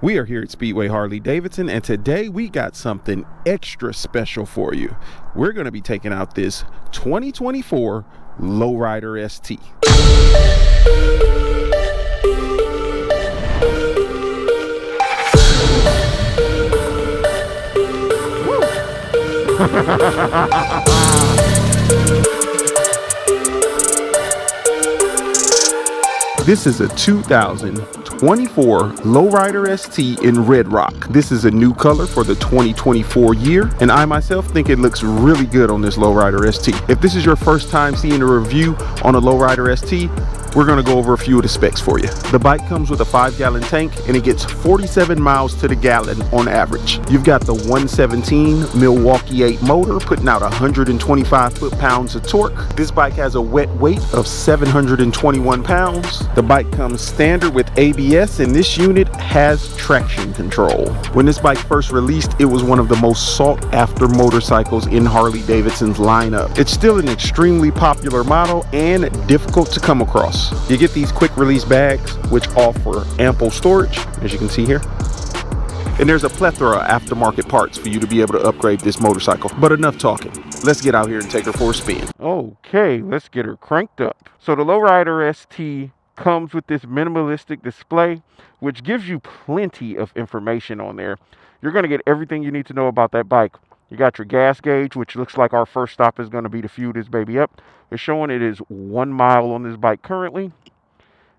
We are here at Speedway Harley-Davidson, and today we got something extra special for you. We're going to be taking out this 2024 Lowrider ST. This is a 2024 Lowrider ST in Red Rock. This is a new color for the 2024 year, and I myself think it looks really good on this Lowrider ST. If this is your first time seeing a review on a Lowrider ST, we're going to go over a few of the specs for you. The bike comes with a 5-gallon tank and it gets 47 miles to the gallon on average. You've got the 117 Milwaukee 8 motor putting out 125 foot-pounds of torque. This bike has a wet weight of 721 pounds. The bike comes standard with ABS, and this unit has traction control. When this bike first released, it was one of the most sought after motorcycles in Harley-Davidson's lineup. It's still an extremely popular model and difficult to come across. You get these quick release bags which offer ample storage, as you can see here, and there's a plethora of aftermarket parts for you to be able to upgrade this motorcycle. But enough talking, let's get out here and take her for a spin. Okay, let's get her cranked up. So the Lowrider ST comes with this minimalistic display which gives you plenty of information on there. You're going to get everything you need to know about that bike. You got your gas gauge, which looks like our first stop is going to be to fuel this baby up. It's showing it is 1 mile on this bike currently.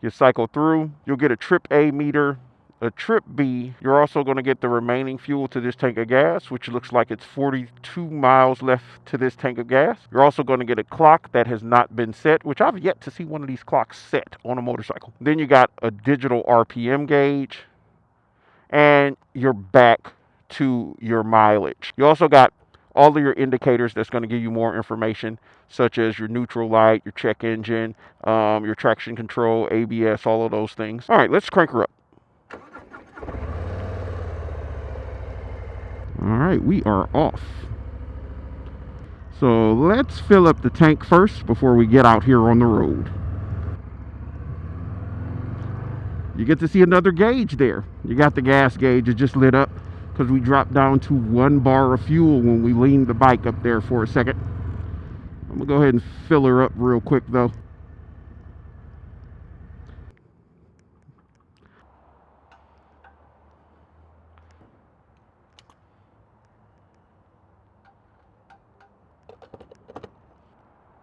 You cycle through, you'll get a trip A meter, a trip B. You're also going to get the remaining fuel to this tank of gas, which looks like it's 42 miles left to this tank of gas. You're also going to get a clock that has not been set, which I've yet to see one of these clocks set on a motorcycle. Then you got a digital RPM gauge, and you're back to your mileage. You also got all of your indicators that's going to give you more information, such as your neutral light, your check engine, your traction control, ABS, all of those things. All right, let's crank her up. All right, we are off. So let's fill up the tank first before we get out here on the road. You get to see another gauge there. You got the gas gauge, it just lit up because we dropped down to 1 bar of fuel when we leaned the bike up there for a second. I'm gonna go ahead and fill her up real quick though.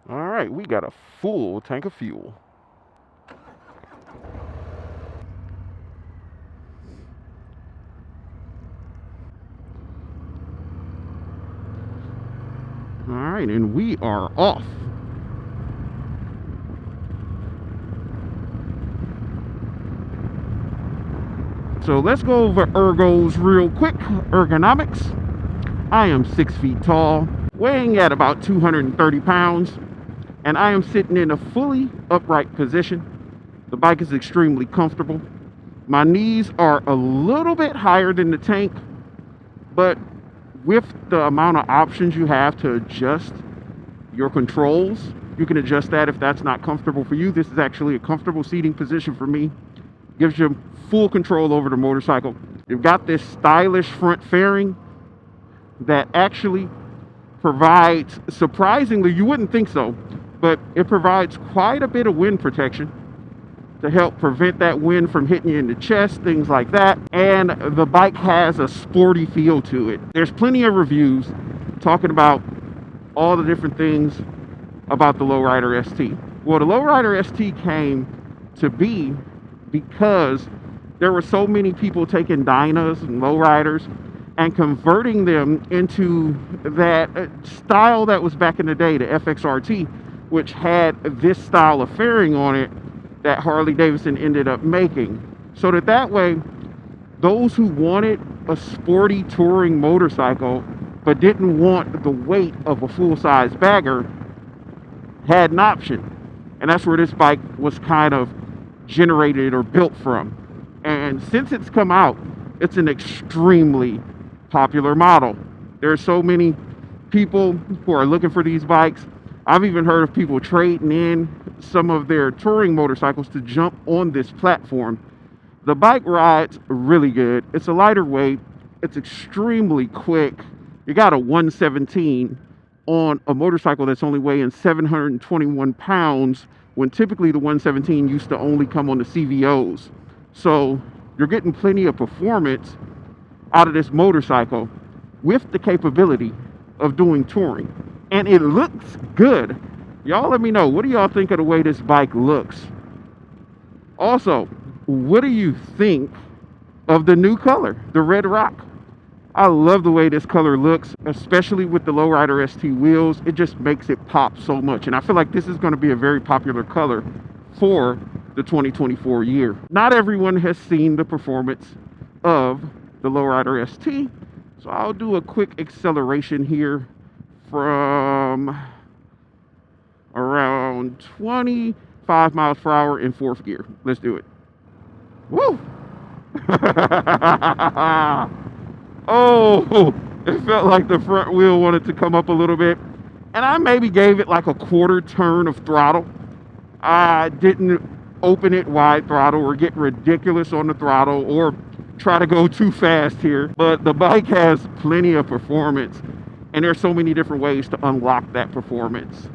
All right, we got a full tank of fuel. All right, and we are off. So let's go over ergos real quick. Ergonomics. I am 6 feet tall, weighing at about 230 pounds, and I am sitting in a fully upright position. The bike is extremely comfortable. My knees are a little bit higher than the tank, but with the amount of options you have to adjust your controls, you can adjust that if that's not comfortable for you. This is actually a comfortable seating position for me. Gives you full control over the motorcycle. You've got this stylish front fairing that actually provides, surprisingly, you wouldn't think so, but it provides quite a bit of wind protection to help prevent that wind from hitting you in the chest, things like that. And the bike has a sporty feel to it. There's plenty of reviews talking about all the different things about the Lowrider ST. Well, the Lowrider ST came to be because there were so many people taking Dynas and Lowriders and converting them into that style that was back in the day, the FXRT, which had this style of fairing on it that Harley-Davidson ended up making. So that way, those who wanted a sporty touring motorcycle but didn't want the weight of a full-size bagger had an option. And that's where this bike was kind of generated or built from. And since it's come out, it's an extremely popular model. There are so many people who are looking for these bikes. I've even heard of people trading in some of their touring motorcycles to jump on this platform The bike rides really good. It's a lighter weight. It's extremely quick. You got a 117 on a motorcycle that's only weighing 721 pounds, when typically the 117 used to only come on the CVOs. So you're getting plenty of performance out of this motorcycle with the capability of doing touring. And it looks good. Y'all let me know, what do y'all think of the way this bike looks? Also, what do you think of the new color, the Red Rock? I love the way this color looks, especially with the Lowrider ST wheels. It just makes it pop so much. And I feel like this is going to be a very popular color for the 2024 year. Not everyone has seen the performance of the Lowrider ST. So I'll do a quick acceleration here from around 25 miles per hour in 4th gear. Let's do it. Woo! Oh, it felt like the front wheel wanted to come up a little bit. And I maybe gave it like a quarter turn of throttle. I didn't open it wide throttle or get ridiculous on the throttle or try to go too fast here. But the bike has plenty of performance. And there's so many different ways to unlock that performance.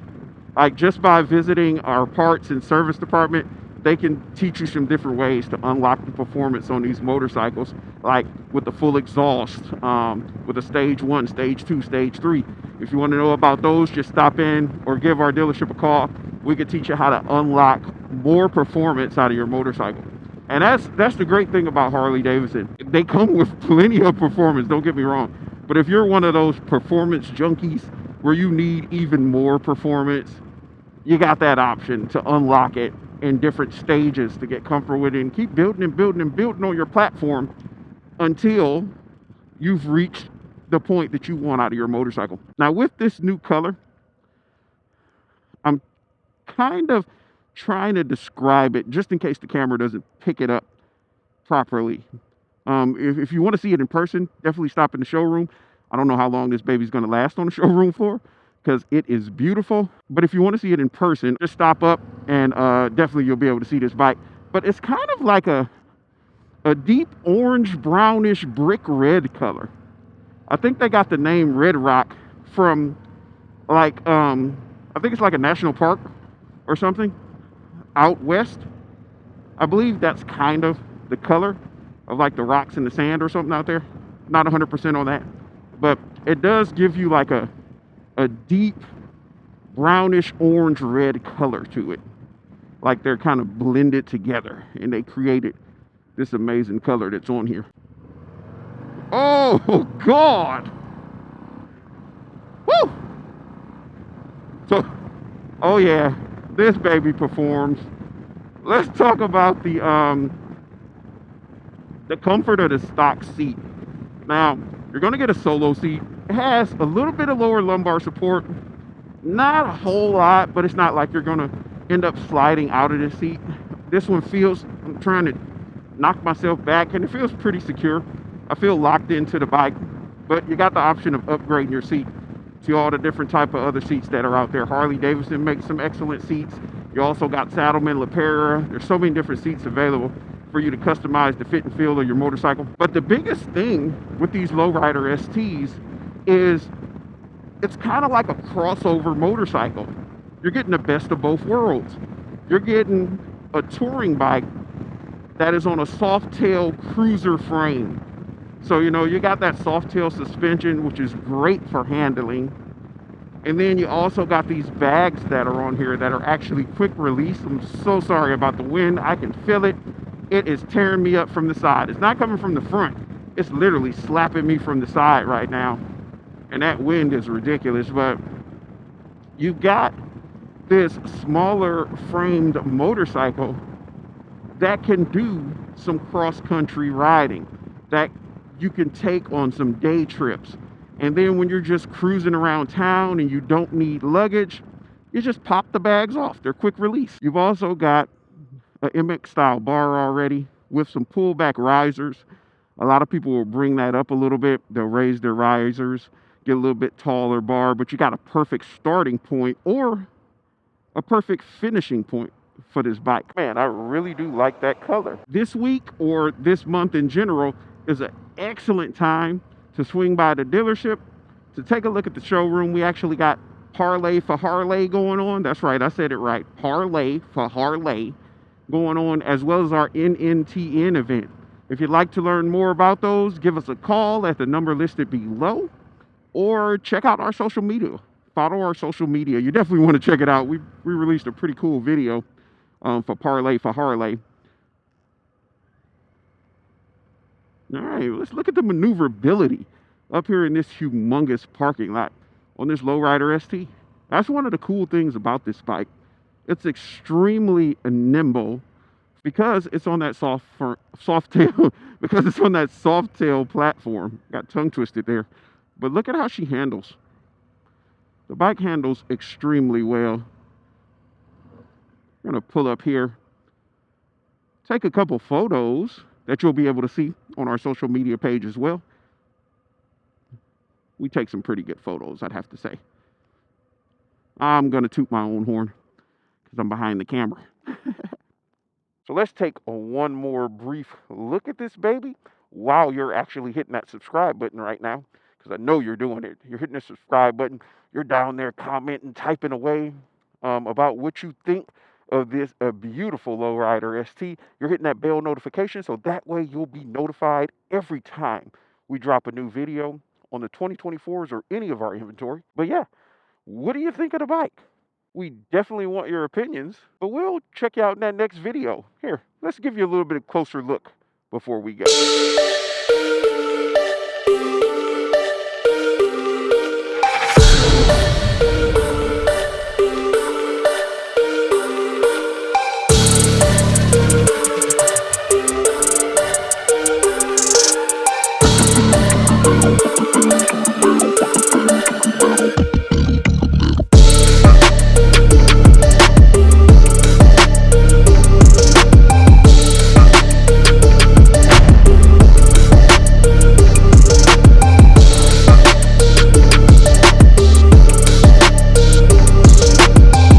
Like just by visiting our parts and service department, they can teach you some different ways to unlock the performance on these motorcycles, like with the full exhaust, with a stage 1, stage 2, stage 3. If you want to know about those, just stop in or give our dealership a call. We can teach you how to unlock more performance out of your motorcycle. And that's the great thing about Harley-Davidson. They come with plenty of performance, don't get me wrong. But if you're one of those performance junkies where you need even more performance, you got that option to unlock it in different stages to get comfortable with it and keep building and building and building on your platform until you've reached the point that you want out of your motorcycle. Now with this new color, I'm kind of trying to describe it just in case the camera doesn't pick it up properly. If you want to see it in person, definitely stop in the showroom. I don't know how long this baby's going to last on the showroom floor, because it is beautiful. But if you want to see it in person, just stop up and definitely you'll be able to see this bike. But it's kind of like a deep orange brownish brick red color. I think they got the name Red Rock from like I think it's like a national park or something out west. I believe that's kind of the color of like the rocks in the sand or something out there. Not 100% on that, but it does give you like a deep brownish orange red color to it, like they're kind of blended together and they created this amazing color that's on here. Oh God. Woo. So oh yeah, this baby performs. Let's talk about the comfort of the stock seat. Now you're going to get a solo seat. It has a little bit of lower lumbar support, not a whole lot, but it's not like you're going to end up sliding out of the seat. This one feels, I'm trying to knock myself back, and it feels pretty secure. I feel locked into the bike, but you got the option of upgrading your seat to all the different type of other seats that are out there. Harley-Davidson makes some excellent seats. You also got Saddlemen, LaPera. There's so many different seats available for you to customize the fit and feel of your motorcycle. But the biggest thing with these Lowrider STs is it's kind of like a crossover motorcycle. You're getting the best of both worlds. You're getting a touring bike that is on a soft tail cruiser frame. So, you know, you got that soft tail suspension, which is great for handling. And then you also got these bags that are on here that are actually quick release. I'm so sorry about the wind. I can feel it. It is tearing me up from the side. It's not coming from the front. It's literally slapping me from the side right now. And that wind is ridiculous. But you've got this smaller framed motorcycle that can do some cross-country riding, that you can take on some day trips. And then when you're just cruising around town and you don't need luggage, you just pop the bags off. They're quick release. You've also got a MX style bar already with some pullback risers. A lot of people will bring that up a little bit. They'll raise their risers, get a little bit taller bar, but you got a perfect starting point or a perfect finishing point for this bike. Man, I really do like that color. This week, or this month in general, is an excellent time to swing by the dealership to take a look at the showroom. We actually got Parlay for Harley going on. That's right, I said it right. Parlay for Harley going on, as well as our NNTN event. If you'd like to learn more about those, give us a call at the number listed below, or check out our social media. Follow our social media. You definitely want to check it out. We released a pretty cool video for Parlay for Harley. All right, let's look at the maneuverability up here in this humongous parking lot on this Lowrider ST. That's one of the cool things about this bike. It's extremely nimble because it's on that soft tail because it's on that soft tail platform. Got tongue twisted there. But look at how she handles. The bike handles extremely well. I'm gonna pull up here, take a couple photos that you'll be able to see on our social media page as well. We take some pretty good photos, I'd have to say. I'm gonna toot my own horn because I'm behind the camera. So let's take one more brief look at this baby while you're actually hitting that subscribe button right now, because I know you're doing it. You're hitting the subscribe button. You're down there commenting, typing away about what you think of this beautiful Lowrider ST. You're hitting that bell notification so that way you'll be notified every time we drop a new video on the 2024s or any of our inventory. But yeah, what do you think of the bike? We definitely want your opinions, but we'll check you out in that next video. Here, let's give you a little bit of closer look before we go.